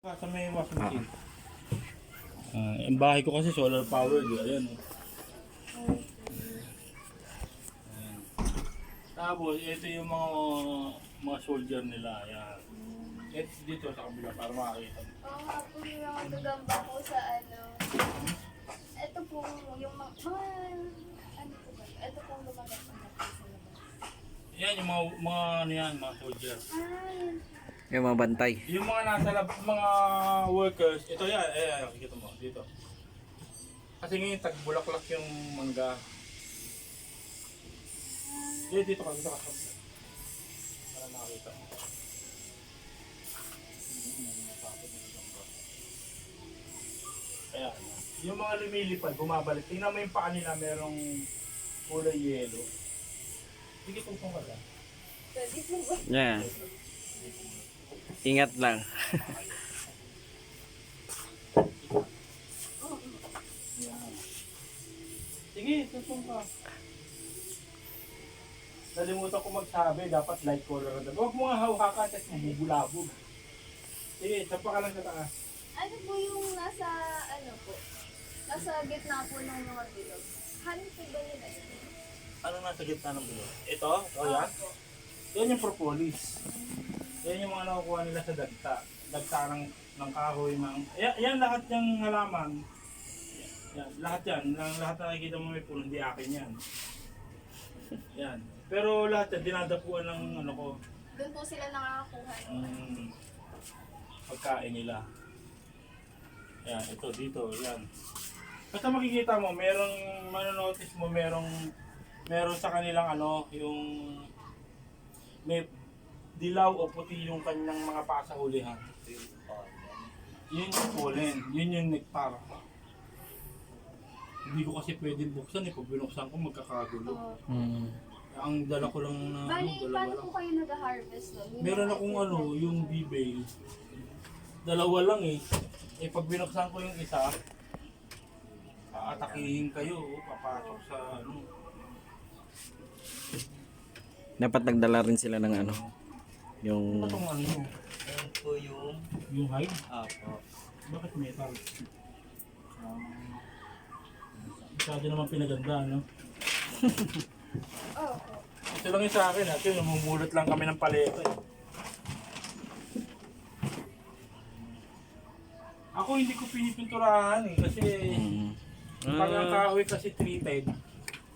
Sa may washing machine. Yung bahay ko kasi solar powered. Ayan. Ayan. Tapos, ito yung mga soldier nila. Ayan. Ito dito sa kabila para makakita. Oo nga po yung mga gagamba po sa ano. Ito po yung mga ano po ba? Ito po lumaganda po sa labas. Yan yung mga ano yan, mga soldier. Yan. Yung mga bantay. Yung mga nasa mga workers, ito yan, nakikita mo dito. Kasi ngayon tagbulaklak yung mangga. Dito ka. Para makakita mo. Ayan. Yung mga lumilipad, bumabalik. Tingnan mo yung paa nila, merong kulay yellow. Sige, tungkong ka lang. Pwede po ba? Yeah. Ingat lang. Yan. Sige, tungkong ka. Nalimutan ko magsabi, dapat light color na. Huwag mo nga hawakan kasi mabubulabog. Sige, sapa ka lang sa taas. Ano po yung nasa ano po? Nasa gitna po ng mga bilog. Hanin po ba yun? Ano nasa gitna ng bulo? Ito? O yan? Opo. Yan yung propolis. Yan yung mga nakukuha nila sa dagta. Dagta ng kahoy. Yan lahat yung halaman. Yan, lahat yan. Lahat na nakikita mo may puno, hindi akin yan. Yan. Pero lahat yan, dinadapuan ng ano ko, Doon po sila nakakakuha. pagkain nila. Yan, ito dito, yan. Basta makikita mo, manonotice mo, meron sa kanilang ano, yung may dilaw o puti yung kanyang mga paa sa hulihan. Yun yung pollen, yun yung nectar. Hindi ko kasi pwede buksan pag binuksan ko magkakagulo. Ang dala ko lang na Bali, dalawa paano lang. po kayo nag-harvest nun? Meron akong yung bibay. Dalawa lang pag binuksan ko yung isa, aatakihin kayo, papasok sa Dapat nagdala rin sila ng ano. Yung... Itong Yan po yung hide? apo. Bakit metal? Masyado naman pinaganda, no? Oo. Ito lang yung sa akin, ito namumulot lang kami ng paleta. Ako hindi ko pinipinturahan kasi pag ang kahoy kasi treated,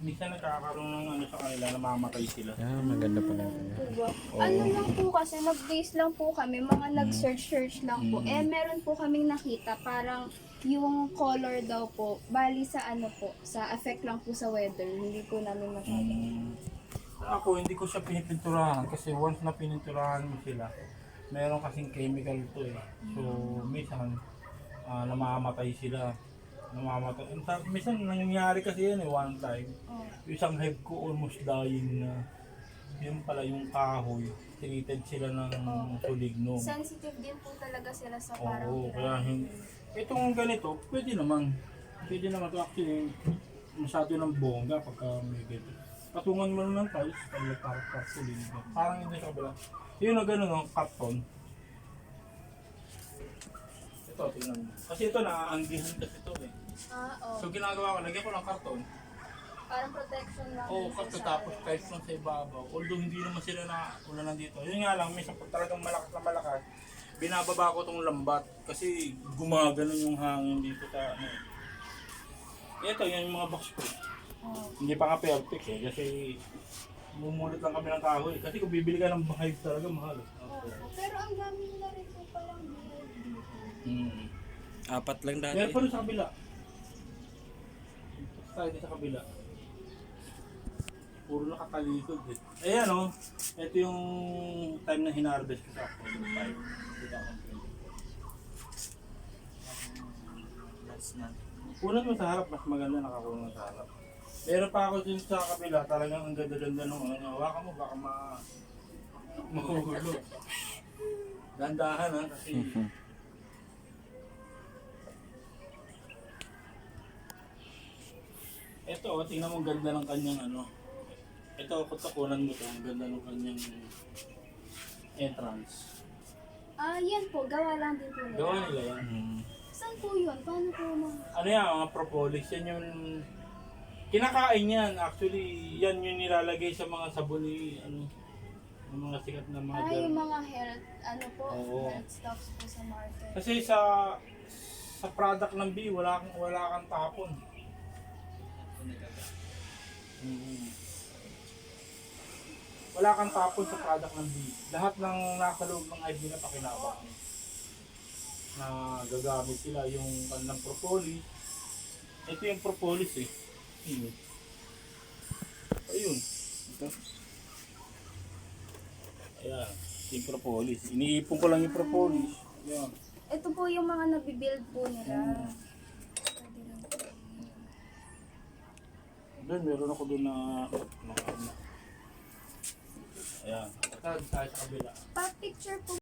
minsan nagkakaroon ng ano sa kanila, namamatay sila. maganda pala. Diba? Ano lang po kasi, nag-base lang po kami, mga nag-search lang po. Meron po kaming nakita, parang yung color daw po, bali sa ano po, sa effect lang po sa weather, hindi po namin masyado. Ako hindi ko siya pinipinturahan kasi once na pininturahan mo sila, meron kasing chemical to So, minsan namamatay sila. Minsan nangyayari kasi yan one time. Yung isang hive ko almost dying na. Yun pala yung kahoy. Treated sila ng suligno. Sensitive din po talaga sila sa parang Oo, kaya itong ganito, pwede naman. Pwede naman ito actually masyado ng bongga pagka may ganito. Patungan mo lang ng tiles, parang suligno. Parang hindi sa kabila. Yun na gano'n, no? Carton. Ito, tingnan mo. Kasi ito, naaanggihan kasi ito oo. So ginagawa ko, lagyan ko ng karton. Parang protection lang. Oo, din karton sa tapos ano. tiles lang sa ibabaw. Although hindi naman sila na nandito. Yun nga lang, minsan pag talagang malakas na malakas, binababa ko tong lambat kasi gumagano yung hangin dito sa ano. Ito, yan yung mga box ko. Hindi pa nga perfect kasi mumulit lang kami ng kahoy. Kasi kung bibili ka ng hive talaga, mahal. Pero ang dami nila rin po palang Apat lang dati. Meron pa rin sa kabila. Tayo din sa kabila. Puro nakatalikod Ayan ito yung time na hinarvest ko sa ako. Last na. Kunan mo sa harap, mas maganda nakakunan sa harap. Meron pa ako din sa kabila, talagang ang ganda-ganda nung hawakan mo, baka mahuhulog. Dandahan kasi ito, tingnan mo ang ganda ng kanyang Ito, kung takunan mo ito, ang ganda ng kanyang entrance. Yan po, gawa lang din po nila. Gawa nila yan. Saan po yun? Paano po Ano yan, mga propolis, yan yung kinakain yan. Actually, yan yung nilalagay sa mga sabuni, ano, yung mga sikat na mga yung derm. mga health, ano po, Oo. health stocks po sa market. Kasi sa product ng B, wala kang tapon. Wala kang tapon sa product ng B. Lahat ng nasa loob ng IV na pakinabang na gagamit sila yung kanilang propolis. Ito yung propolis eh. Ayun. Ayun. Ito. Ayan. Yung propolis. Iniipon ko lang yung propolis. Ayan. Ito po yung mga nabibuild po nila. Doon, meron ako doon na ayan. Tayo sa kabila. Pa-picture po